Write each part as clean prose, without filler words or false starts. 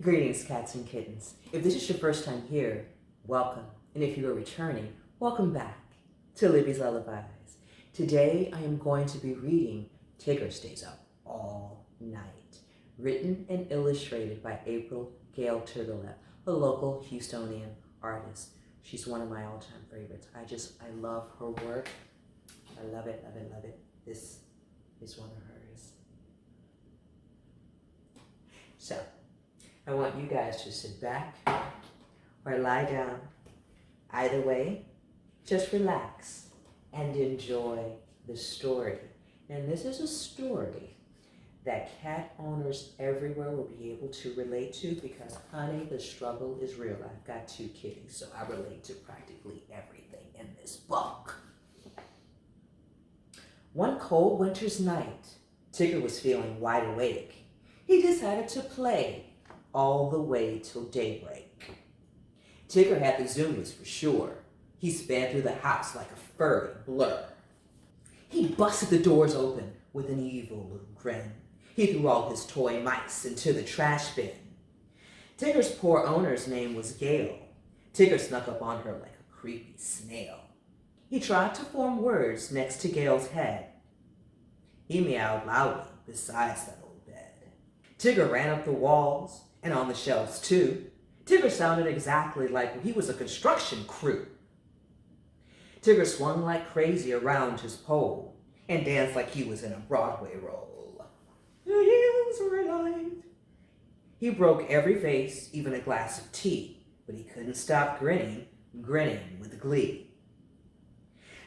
Greetings, cats and kittens. If this is your first time here, welcome. And if you are returning, welcome back to Libby's Lullabies. Today, I am going to be reading Tigger Stays Up All Night, written and illustrated by April Gail Turgutalp, a local Houstonian artist. She's one of my all-time favorites. I love her work. I love it, love it, love it. This is one of hers. So, I want you guys to sit back or lie down. Either way, just relax and enjoy the story. And this is a story that cat owners everywhere will be able to relate to because, honey, the struggle is real. I've got 2 kitties, so I relate to practically everything in this book. One cold winter's night, Tigger was feeling wide awake. He decided to play all the way till daybreak. Tigger had the zoomies for sure. He sped through the house like a furry blur. He busted the doors open with an evil little grin. He threw all his toy mice into the trash bin. Tigger's poor owner's name was Gail. Tigger snuck up on her like a creepy snail. He tried to form words next to Gail's head. He meowed loudly besides that old bed. Tigger ran up the walls and on the shelves too. Tigger sounded exactly like he was a construction crew. Tigger swung like crazy around his pole and danced like he was in a Broadway role. The hills were alive. He broke every vase, even a glass of tea, but he couldn't stop grinning with glee.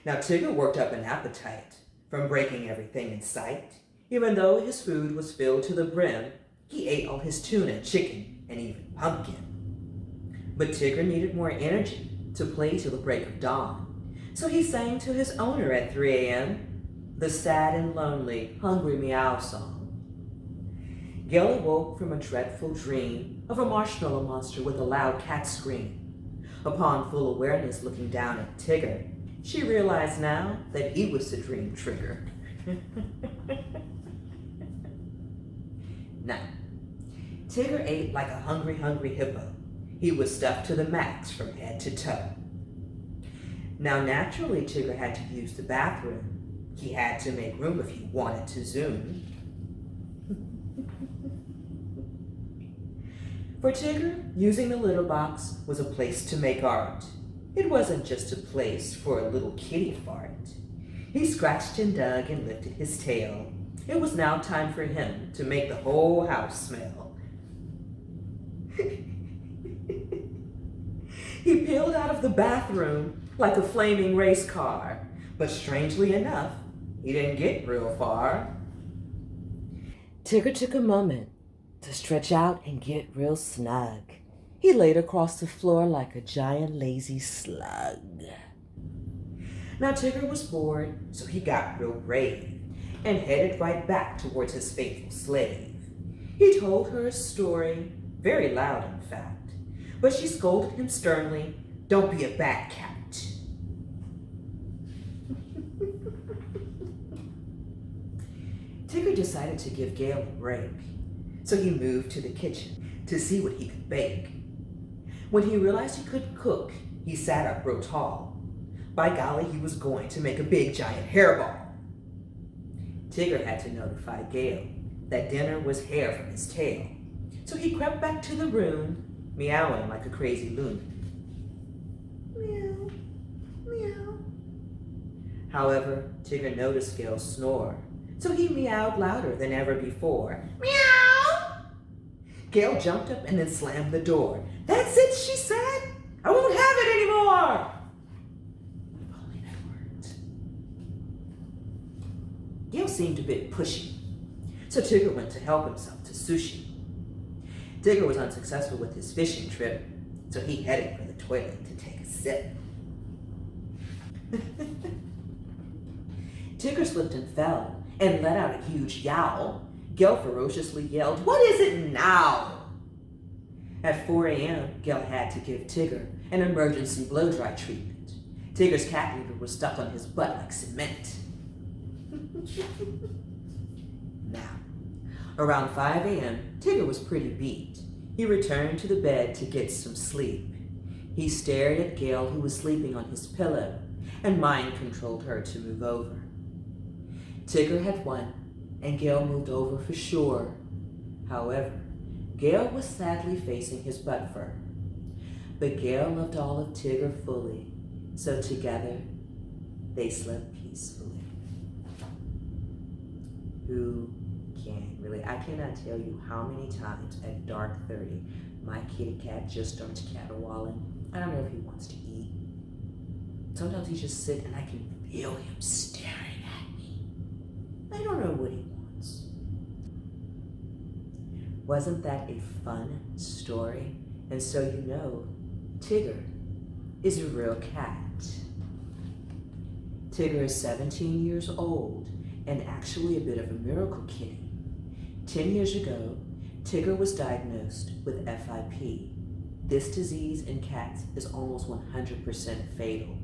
Now Tigger worked up an appetite from breaking everything in sight. Even though his food was filled to the brim, he ate all his tuna, chicken, and even pumpkin. But Tigger needed more energy to play till the break of dawn. So he sang to his owner at 3 a.m. the sad and lonely, hungry meow song. Gail awoke from a dreadful dream of a marshmallow monster with a loud cat scream. Upon full awareness looking down at Tigger, she realized now that he was the dream trigger. Now, Tigger ate like a hungry hippo. He was stuffed to the max from head to toe. Now, naturally, Tigger had to use the bathroom. He had to make room if he wanted to zoom. For Tigger, using the litter box was a place to make art. It wasn't just a place for a little kitty fart. He scratched and dug and lifted his tail. It was now time for him to make the whole house smell. He peeled out of the bathroom like a flaming race car, but strangely enough, he didn't get real far. Tigger took a moment to stretch out and get real snug. He laid across the floor like a giant lazy slug. Now Tigger was bored, so he got real brave and headed right back towards his faithful slave. He told her a story, very loud in fact, but she scolded him sternly, "Don't be a bad cat." Tigger decided to give Gail a break, so he moved to the kitchen to see what he could bake. When he realized he couldn't cook, he sat up real tall. By golly, he was going to make a big giant hairball. Tigger had to notify Gail that dinner was hair from his tail, so he crept back to the room, meowing like a crazy loon. Meow, meow. However, Tigger noticed Gail snore, so he meowed louder than ever before. Meow! Gail jumped up and then slammed the door. "That's it," she said. "I won't have it anymore." If only that worked. Gail seemed a bit pushy, so Tigger went to help himself to sushi. Tigger was unsuccessful with his fishing trip, so he headed for the toilet to take a sip. Tigger slipped and fell and let out a huge yowl. Gail ferociously yelled, "What is it now?" At 4 a.m., Gail had to give Tigger an emergency blow-dry treatment. Tigger's cat litter was stuck on his butt like cement. Now, around 5 a.m., Tigger was pretty beat. He returned to the bed to get some sleep. He stared at Gail, who was sleeping on his pillow, and mind-controlled her to move over. Tigger had won, and Gail moved over for sure. However, Gail was sadly facing his butt fur. But Gail loved all of Tigger fully, so together they slept peacefully. Who can really? I cannot tell you how many times at dark 30 my kitty cat just starts caterwauling. I don't know if he wants to eat. Sometimes he just sits and I can feel him staring at me. I don't know what he wants. Wasn't that a fun story? And so you know, Tigger is a real cat. Tigger is 17 years old and actually a bit of a miracle kitty. 10 years ago, Tigger was diagnosed with FIP. This disease in cats is almost 100% fatal.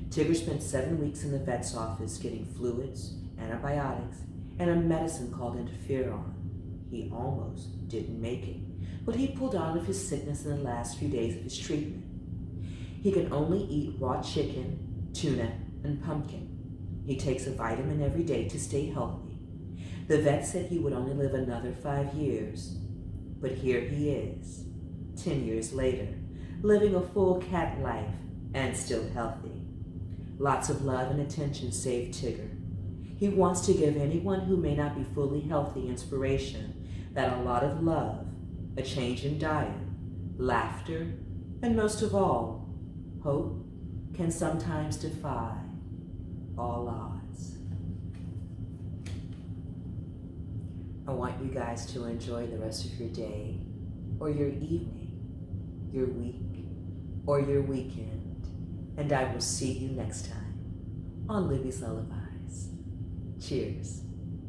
Tigger spent 7 weeks in the vet's office getting fluids, antibiotics, and a medicine called interferon. He almost didn't make it, but he pulled out of his sickness in the last few days of his treatment. He can only eat raw chicken, tuna, and pumpkin. He takes a vitamin every day to stay healthy. The vet said he would only live another 5 years, but here he is, 10 years later, living a full cat life and still healthy. Lots of love and attention saved Tigger. He wants to give anyone who may not be fully healthy inspiration that a lot of love, a change in diet, laughter, and most of all, hope can sometimes defy all odds. I want you guys to enjoy the rest of your day, or your evening, your week, or your weekend, and I will see you next time on Libby's Lullabies. Cheers.